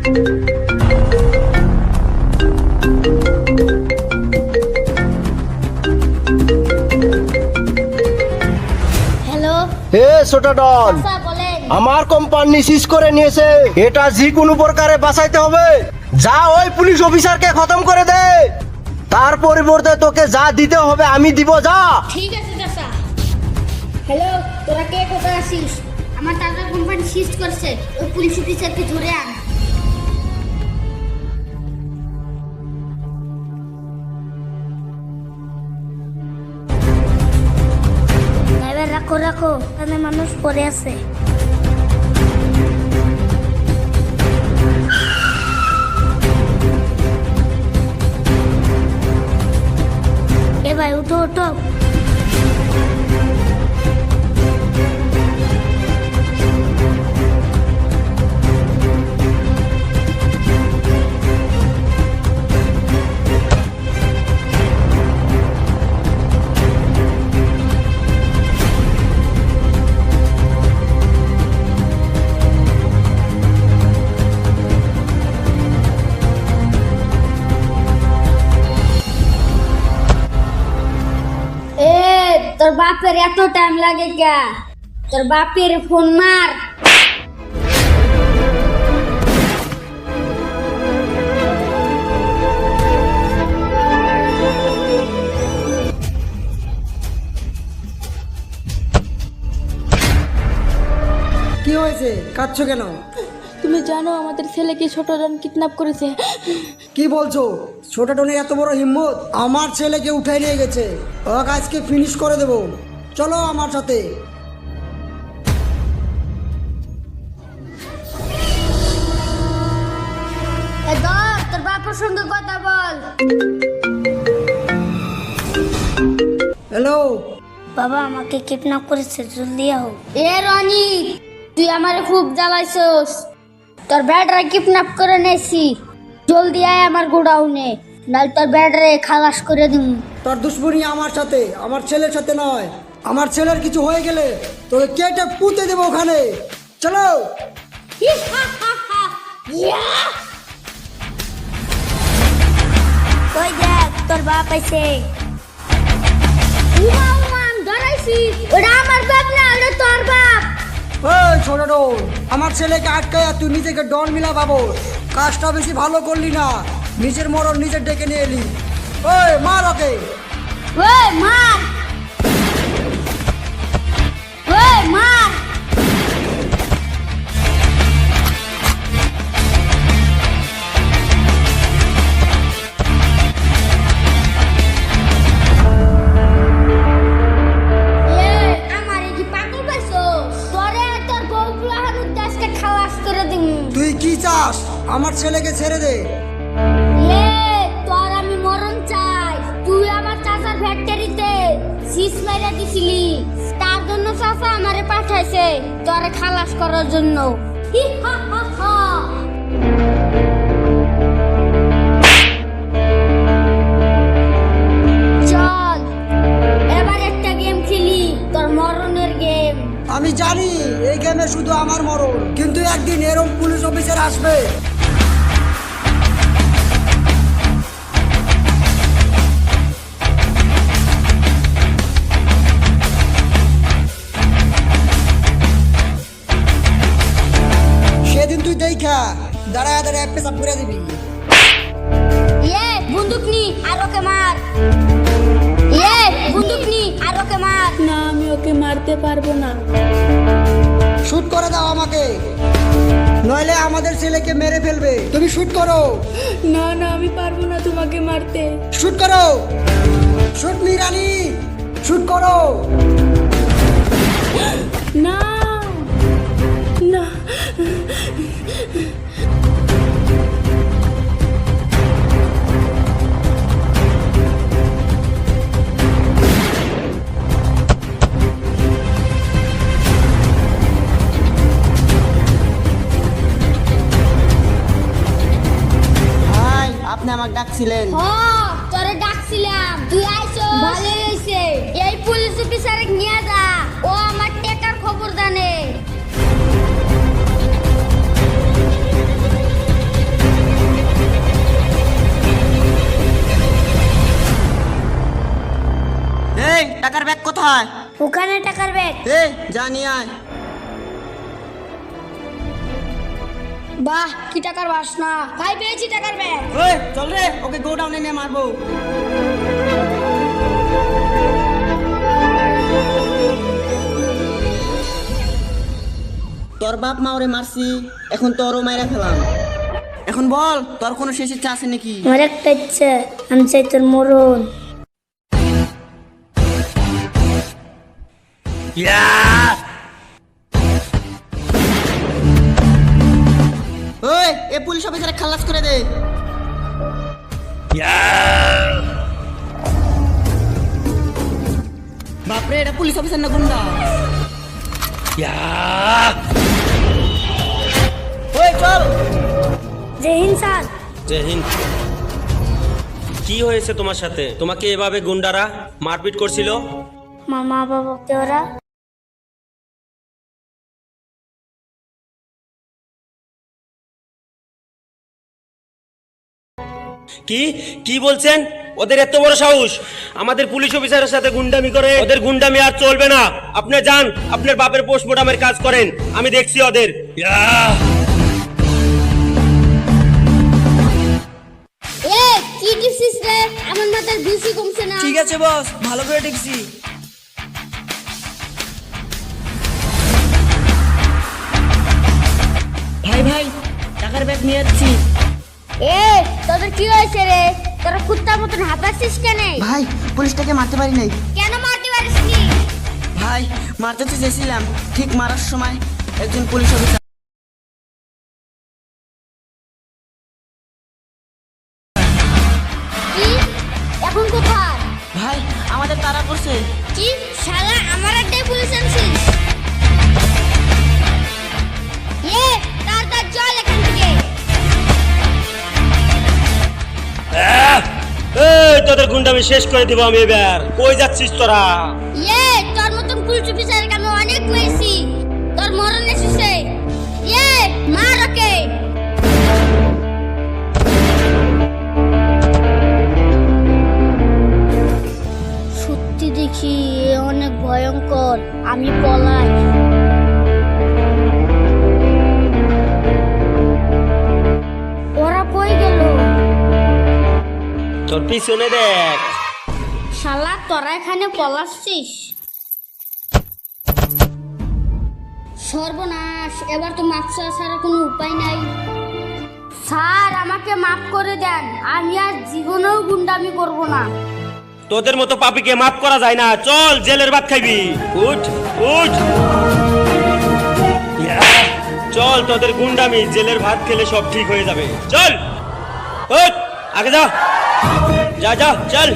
Hello, হে ছোটা ডন, sir বলেন। আমার কোম্পানি সিজ করে নিয়েছে, এটা যে কোনো প্রকারে বাঁচাইতে হবে। যা ওই পুলিশ অফিসারকে খতম করে দে, তার পরিবর্তে তোকে যা দিতে হবে আমি দিব। যা। ঠিক আছে চাচা। হ্যালো, তোরা কে কোথায় আছিস? আমার টাটা কোম্পানি সিজ করছে, ওই পুলিশ অফিসারকে ধরে আন। এবার রাখো রাখো, এখানে মানুষ পড়ে আছে। এ ভাই উঠো উঠো। তোর বাপের এত টাইম লাগে কে? তোর বাপের ফোন মার। কি হয়েছে, কাঁদছো কেন? তুমি জানো আমাদের ছেলেকে ছোট জন কিডন্যাপ করেছে। কি বলছো? ছোট টনের এত বড় হিম্মত? আমার ছেলেকে উঠাই নিয়ে গেছে, ওকে আজকে ফিনিশ করে দেবো। চলো আমার সাথে। তোর বাপের সঙ্গে কথা বল। হ্যালো। বাবা আমাকে কিডন্যাপ করেছে, জলদি আও। এ রনি, তুই আমারে খুব জ্বালাইছস। তোর ব্যাটারে কিডন্যাপ করে নেছি, জলদি আয় আমার গোডাউনে, নাহলে তোর ব্যাটারে খালাস করে দিম। তোর দুশ্মনী আমার সাথে, আমার ছেলের সাথে নয়। আমার ছেলের কিছু হয়ে গেলে তোকে কেটে পুঁতে দেবো ওখানে। চলো। ওই দেখ তোর বাপ আইছে। আমি ধরাইছি, ওটা আমার বাপ না, ওটা তোর বাপ। ওই ছোট ডন, আমার ছেলেকে আটকায় তুই নিজেকে ডন মিলা ভাবো। কাজটা বেশি ভালো করলি না, নিজের মরণ নিজের ডেকে নিয়ে এলি। ওই মার ওকে। ওই মার, ওই মার। তুই কি চাস? আমার ছেলেকে ছেড়ে দে। তোর আমি মরণ চাই। তুই আমার চাচার ফ্যাক্টরিতে সিস মেরে দিছিলি, তার জন্য চাচা আমারে পাঠাইছে তোরে খালাস করার জন্য। হি হা হা হা। চল এবার একটা গেম খেলি, তোর মরণের গেম। আমি জানি এই গেমে শুধু আমার মরণ, কিন্তু একদিন এরকম পুলিশ অফিসার আসবে। সেদিন তুই দেখা দাঁড়ায় দাঁড়ায় এক পেশা পুরে দিবি। বন্দুক নি আর ওকে মার। বন্দুক নি আর ওকে মার। না, আমি ওকে মারতে পারবো না। শুট করে দাও আমাকে, নইলে আমাদের ছেলেকে মেরে ফেলবে। তুমি শুট করো। না না, আমি পারবো না তোমাকে মারতে। শুট করো। শুট মি রানী, শুট করো। না না। আপনি আমাকে ডাকছিলেন? তোরে ডাকছিলাম, তুই আইছস, ভালোই হইছে। এই পুলিশ অফিসারে নিয়ে যা, ও আমার টাকার খবর জানে। এই টাকার ব্যাগ কোথায়? ওখানে টাকার ব্যাগ। এ যা নিয়ে আয়। বাহ, কি টাকার বাসনা! ভাই, পেয়েছি টাকার ব্যাগ। ওই চল রে, ওকে গোডাউনে নিয়ে মারবো। তোর বাপ মা ওরে মারছি, এখন তোরও মাইরা ফেলাম। এখন বল, তোর কোনো শেষ ইচ্ছা আছে নাকি? আমার একটা ইচ্ছে, আমি চাই তোর মরণ। ওই এ পুলিশ অফিসারে খালাস করে দে। বাপরে, এটা পুলিশ অফিসার না গুন্ডা। ওই চল। জয় হিন্দ স্যার। জয় হিন্দ। কি হয়েছে তোমার সাথে? তোমাকে এভাবে গুন্ডারা মারপিট করছিল? মামা বাবা কে ওরা? কি কি বলছেন? ওদের এত বড় সাহস আমাদের পুলিশ অফিসারের সাথে গুন্ডামি করে? ওদের গুন্ডামি আর চলবে না। আপনি যান, আপনার বাপের পোস্টমর্টমের কাজ করেন, আমি দেখছি ওদের। এ কি দিছিস রে? আমার মাথার বিসি কমছে না। ঠিক আছে বস, ভালো করে দেখছি। ভাই ভাই, টাকার ব্যাগ নিয়ে যাচ্ছি। এ তোদের কি হয়েছে রে? তোরা কুত্তার মতন হাঁপাচ্ছিস কেন? ভাই, পুলিশটাকে মারতে পারি নাই। কেন মারতে পারিসনি? ভাই, মারতে তো চেয়েছিলাম, ঠিক মারার সময় একজন পুলিশ অফিসার। কি? এখন কোথায়? ভাই, আমাদের তাড়া করছে। কি শালা, আমার একটাই পুলিশ আনছিস? তাড়াতাড়ি চল এখান থেকে। এই তোদের গুন্ডামি শেষ করে দিব আমি এবার। কই যাচ্ছিস তোরা? তোর মতন পুলিশ অফিসারকে আমি অনেক মেরেছি, তোর মরণ এসেছে। মার ওকে। সত্যি দেখি এ অনেক ভয়ঙ্কর, আমি পলাই। ওরা কই গেল? তোর পিছনে দেখ। শালা, তোরা এখানে পলাচ্ছিস? সর্বনাশ, এবার তো মাপ চাওয়া ছাড়া কোনো উপায় নাই। স্যার, আমাকে মাফ করে দেন, আমি আর জীবনেও গুন্ডামি করব না। তোদের মতো পাপীকে মাফ করা যায় না। চল, জেলের ভাত খাইবি। উঠ উঠ। চল, তোদের গুন্ডামি জেলের ভাত খেলে সব ঠিক হয়ে যাবে। চল উঠ, আগে যা যা যা, চল।